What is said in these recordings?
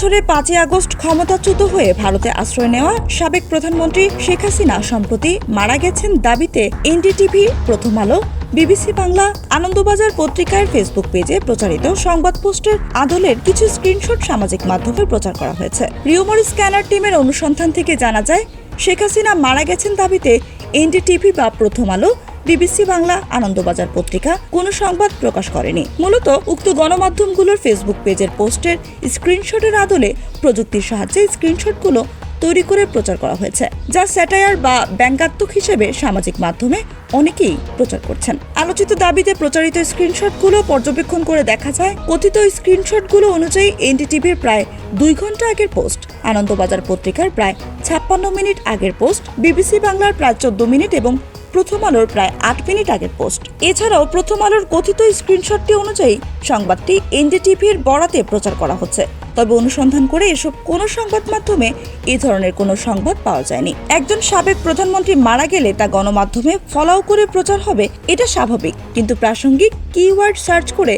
বছরের 5ই আগস্ট ক্ষমতাচ্যুত হয়ে ভারতে আশ্রয় নেওয়া সাবেক প্রধানমন্ত্রী শেখ হাসিনা সম্প্রতি মারা গেছেন দাবিতে এনডিটিভি, প্রথম আলো, বিবিসি বাংলা, আনন্দবাজার পত্রিকার ফেসবুক পেজে প্রচারিত সংবাদ পোস্টের আদলের কিছু স্ক্রিনশট সামাজিক মাধ্যমে প্রচার করা হয়েছে। রিউমার স্ক্যানার টিমের অনুসন্ধান থেকে জানা যায়, শেখ হাসিনা মারা গেছেন দাবিতে এনডিটিভি বা প্রথম আলো, বিবিসি বাংলা, আনন্দবাজার পত্রিকা কোনো সংবাদ প্রকাশ করেনি। মূলত উক্ত গণমাধ্যমগুলোর ফেসবুক পেজের পোস্টের স্ক্রিনশটের আদলে প্রযুক্তির সাহায্যে স্ক্রিনশটগুলো তৈরি করে প্রচার করা হয়েছে, যা স্যাটায়ার বা ব্যঙ্গাত্মক হিসেবে সামাজিক মাধ্যমে অনেকেই প্রচার করছেন। আলোচিত দাবিতে প্রচারিত স্ক্রিনশটগুলো পর্যবেক্ষণ করে দেখা যায়, কথিত স্ক্রিনশটগুলো অনুযায়ী এনডিটিভির প্রায় 2 ঘন্টা আগের পোস্ট, আনন্দবাজার পত্রিকার প্রায় 56 মিনিট আগের পোস্ট, বিবিসি বাংলার প্রায় 14 মিনিট এবং প্রথম আলোর প্রায় 8 মিনিট আগের পোস্ট। এছাড়াও প্রথম আলোর কথিত স্ক্রিনশটটি অনুযায়ী সংবাদটি এনডিটিভির বরাতে প্রচার করা হচ্ছে। তবে অনুসন্ধান করে এসব কোনো সংবাদ মাধ্যমে এই ধরনের কোনো সংবাদ পাওয়া যায়নি। একজন সাবেক প্রধানমন্ত্রী মারা গেলে তা গণমাধ্যমে ফলাও করে প্রচার হবে, এটা স্বাভাবিক, কিন্তু প্রাসঙ্গিক কিওয়ার্ড সার্চ করে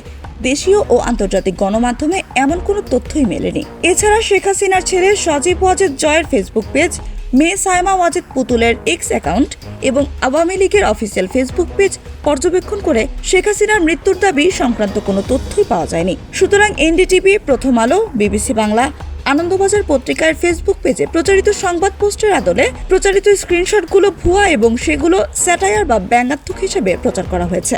দেশীয় ও আন্তর্জাতিক গণমাধ্যমে এমন কোনো তথ্যই মেলেনি। এছাড়া শেখ হাসিনার ছেলে সজীব ওয়াজেদ জয়ের ফেসবুক পেজ, মেয়ে সাইমা ওয়াজেদ পুতুলের এক্স অ্যাকাউন্ট এবং আওয়ামী লীগের অফিসিয়াল ফেসবুক পেজ পর্যবেক্ষণ করে শেখ হাসিনার মৃত্যুর দাবি সংক্রান্ত কোনো তথ্যই পাওয়া যায়নি। সুতরাং এনডিটিভি, প্রথম আলো, বিবিসি বাংলা, আনন্দবাজার পত্রিকার ফেসবুক পেজে প্রচারিত সংবাদ পোস্টের আদলে প্রচারিত স্ক্রিনশটগুলো ভুয়া এবং সেগুলো স্যাটায়ার বা ব্যঙ্গাত্মক হিসেবে প্রচার করা হয়েছে।